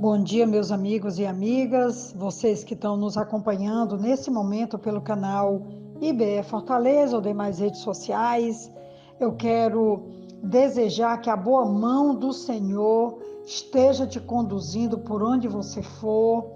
Bom dia, meus amigos e amigas, vocês que estão nos acompanhando nesse momento pelo canal IBE Fortaleza ou demais redes sociais. Eu quero desejar que a boa mão do Senhor esteja te conduzindo por onde você for,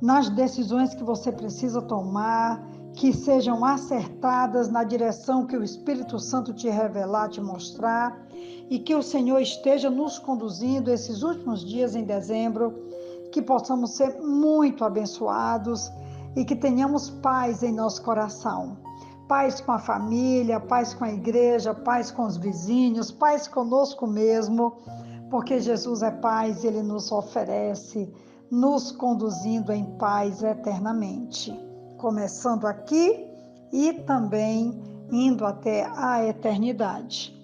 nas decisões que você precisa tomar, que sejam acertadas na direção que o Espírito Santo te revelar, te mostrar, e que o Senhor esteja nos conduzindo esses últimos dias em dezembro, que possamos ser muito abençoados e que tenhamos paz em nosso coração. Paz com a família, paz com a igreja, paz com os vizinhos, paz conosco mesmo, porque Jesus é paz e Ele nos oferece, nos conduzindo em paz eternamente. Começando aqui e também indo até a eternidade.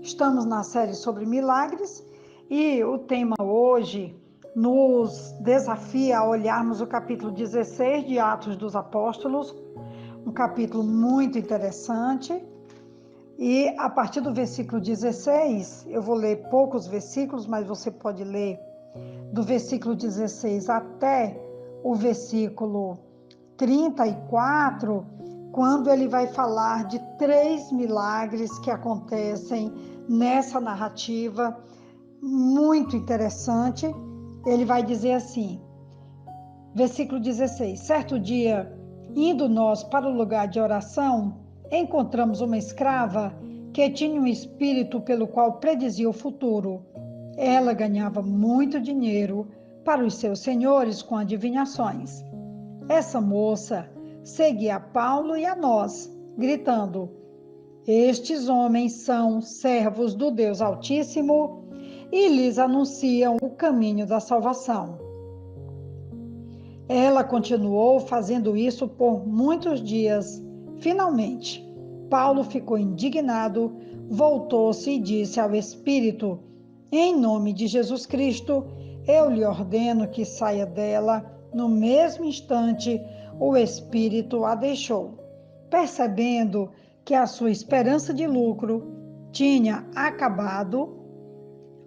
Estamos na série sobre milagres e o tema hoje nos desafia a olharmos o capítulo 16 de Atos dos Apóstolos, um capítulo muito interessante. E a partir do versículo 16, eu vou ler poucos versículos, mas você pode ler do versículo 16 até o versículo 34, quando ele vai falar de 3 milagres que acontecem nessa narrativa muito interessante. Ele vai dizer assim, versículo 16: certo dia, indo nós para o lugar de oração, encontramos uma escrava que tinha um espírito pelo qual predizia o futuro. Ela ganhava muito dinheiro para os seus senhores com adivinhações. Essa moça seguia a Paulo e a nós, gritando: estes homens são servos do Deus Altíssimo e lhes anunciam o caminho da salvação. Ela continuou fazendo isso por muitos dias. Finalmente, Paulo ficou indignado, voltou-se e disse ao Espírito: em nome de Jesus Cristo, eu lhe ordeno que saia dela. No mesmo instante, o Espírito a deixou. Percebendo que a sua esperança de lucro tinha acabado,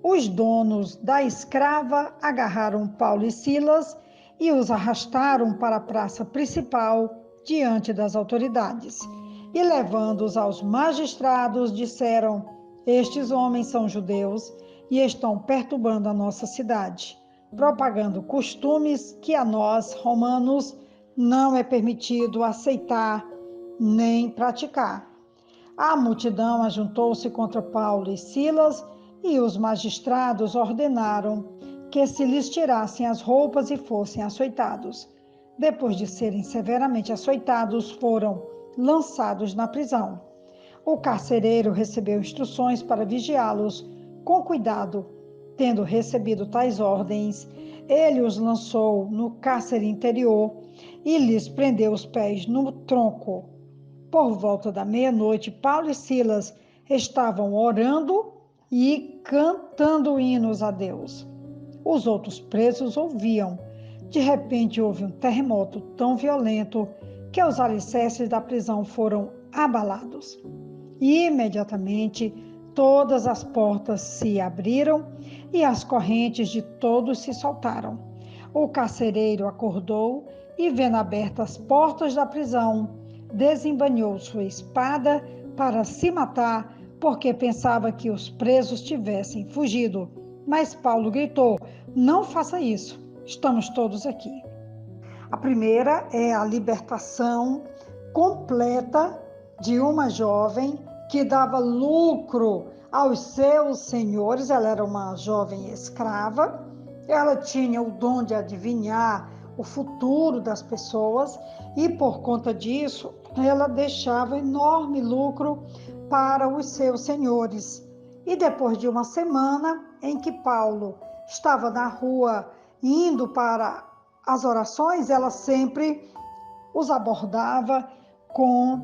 os donos da escrava agarraram Paulo e Silas e os arrastaram para a praça principal diante das autoridades. E levando-os aos magistrados, disseram: estes homens são judeus e estão perturbando a nossa cidade, propagando costumes que a nós, romanos, não é permitido aceitar nem praticar. A multidão ajuntou-se contra Paulo e Silas e os magistrados ordenaram que se lhes tirassem as roupas e fossem açoitados. Depois de serem severamente açoitados, foram lançados na prisão. O carcereiro recebeu instruções para vigiá-los com cuidado. Tendo recebido tais ordens, ele os lançou no cárcere interior e lhes prendeu os pés no tronco. Por volta da meia-noite, Paulo e Silas estavam orando e cantando hinos a Deus. Os outros presos ouviam. De repente houve um terremoto tão violento que os alicerces da prisão foram abalados. E imediatamente todas as portas se abriram e as correntes de todos se soltaram. O carcereiro acordou e, vendo abertas as portas da prisão, desembainhou sua espada para se matar, porque pensava que os presos tivessem fugido. Mas Paulo gritou: não faça isso, estamos todos aqui. A primeira é a libertação completa de uma jovem que dava lucro aos seus senhores. Ela era uma jovem escrava, ela tinha o dom de adivinhar o futuro das pessoas e, por conta disso, ela deixava enorme lucro para os seus senhores. E depois de uma semana em que Paulo estava na rua indo para as orações, ela sempre os abordava com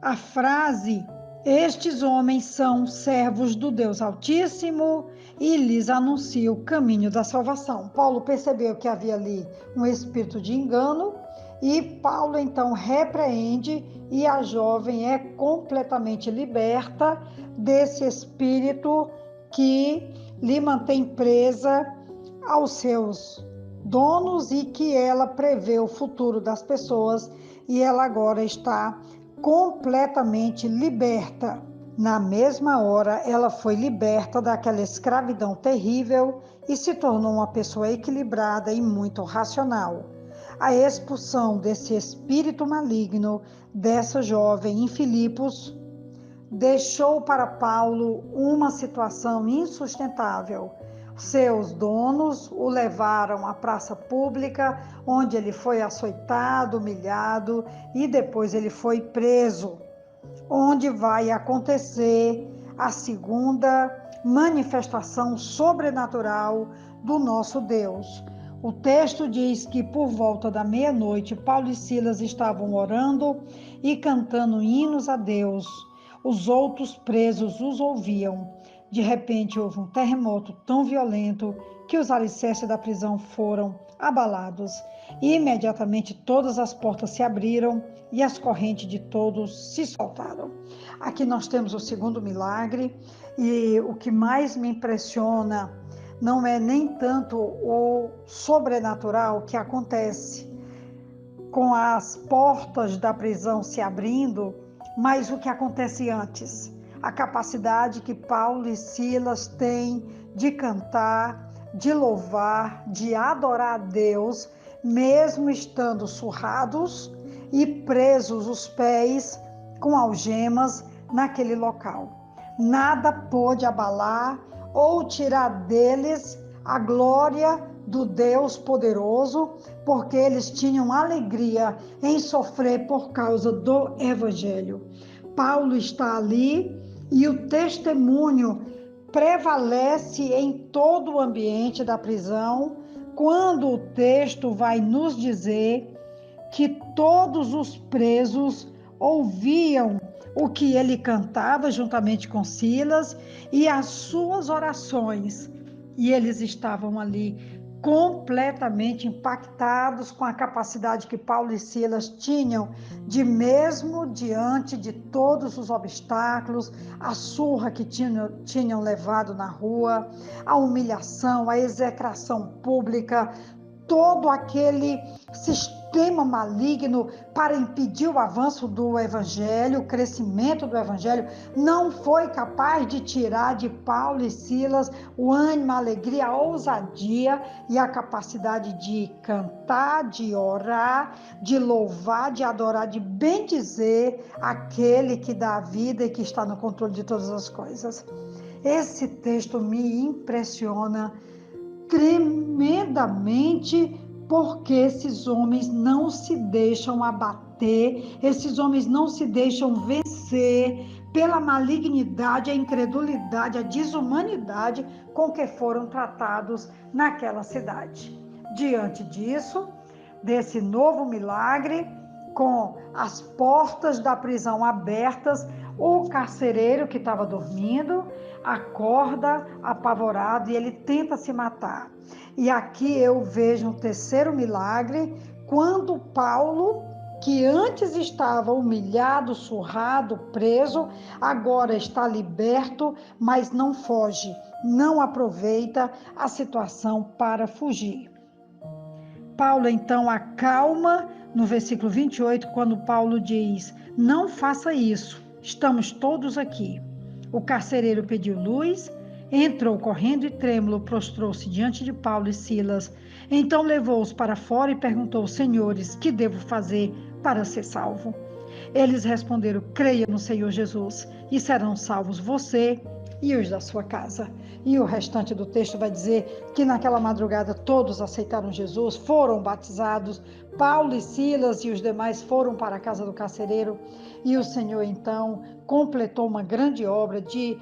a frase: estes homens são servos do Deus Altíssimo e lhes anuncia o caminho da salvação. Paulo percebeu que havia ali um espírito de engano e Paulo então repreende e a jovem é completamente liberta desse espírito que lhe mantém presa aos seus donos e que ela prevê o futuro das pessoas e ela agora está completamente liberta. Na mesma hora, ela foi liberta daquela escravidão terrível e se tornou uma pessoa equilibrada e muito racional. A expulsão desse espírito maligno dessa jovem em Filipos deixou para Paulo uma situação insustentável. Seus donos o levaram à praça pública, onde ele foi açoitado, humilhado e depois ele foi preso, onde vai acontecer a segunda manifestação sobrenatural do nosso Deus. O texto diz que por volta da meia-noite, Paulo e Silas estavam orando e cantando hinos a Deus. Os outros presos os ouviam. De repente houve um terremoto tão violento que os alicerces da prisão foram abalados. E imediatamente todas as portas se abriram e as correntes de todos se soltaram. Aqui nós temos o segundo milagre e o que mais me impressiona não é nem tanto o sobrenatural que acontece com as portas da prisão se abrindo, mas o que acontece antes. A capacidade que Paulo e Silas têm de cantar, de louvar, de adorar a Deus, mesmo estando surrados e presos os pés com algemas naquele local. Nada pôde abalar ou tirar deles a glória do Deus poderoso, porque eles tinham alegria em sofrer por causa do Evangelho. Paulo está ali e o testemunho prevalece em todo o ambiente da prisão, quando o texto vai nos dizer que todos os presos ouviam o que ele cantava juntamente com Silas e as suas orações, e eles estavam ali completamente impactados com a capacidade que Paulo e Silas tinham de, mesmo diante de todos os obstáculos, a surra que tinham levado na rua, a humilhação, a execração pública, todo aquele sistema maligno para impedir o avanço do Evangelho, o crescimento do Evangelho, não foi capaz de tirar de Paulo e Silas o ânimo, a alegria, a ousadia e a capacidade de cantar, de orar, de louvar, de adorar, de bendizer aquele que dá a vida e que está no controle de todas as coisas. Esse texto me impressiona tremendamente, porque esses homens não se deixam abater, esses homens não se deixam vencer pela malignidade, a incredulidade, a desumanidade com que foram tratados naquela cidade. Diante disso, desse novo milagre, com as portas da prisão abertas, o carcereiro que estava dormindo acorda apavorado e ele tenta se matar. E aqui eu vejo um terceiro milagre, quando Paulo, que antes estava humilhado, surrado, preso, agora está liberto, mas não foge, não aproveita a situação para fugir. Paulo então acalma no versículo 28, quando Paulo diz: não faça isso, estamos todos aqui. O carcereiro pediu luz, entrou correndo e trêmulo, prostrou-se diante de Paulo e Silas. Então levou-os para fora e perguntou: senhores, que devo fazer para ser salvo? Eles responderam: creia no Senhor Jesus e serão salvos você e os da sua casa. E o restante do texto vai dizer que naquela madrugada todos aceitaram Jesus, foram batizados. Paulo e Silas e os demais foram para a casa do carcereiro e o Senhor então completou uma grande obra de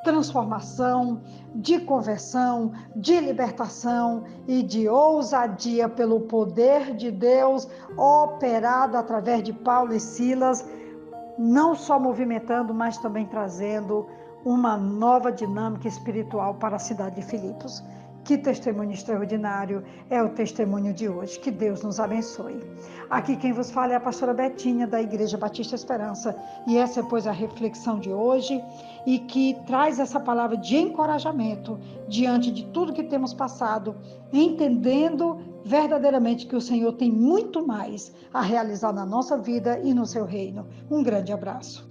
transformação, de conversão, de libertação e de ousadia pelo poder de Deus operado através de Paulo e Silas, não só movimentando, mas também trazendo uma nova dinâmica espiritual para a cidade de Filipos. Que testemunho extraordinário é o testemunho de hoje. Que Deus nos abençoe. Aqui quem vos fala é a pastora Betinha, da Igreja Batista Esperança. E essa é, pois, a reflexão de hoje, e que traz essa palavra de encorajamento diante de tudo que temos passado, entendendo verdadeiramente que o Senhor tem muito mais a realizar na nossa vida e no seu reino. Um grande abraço.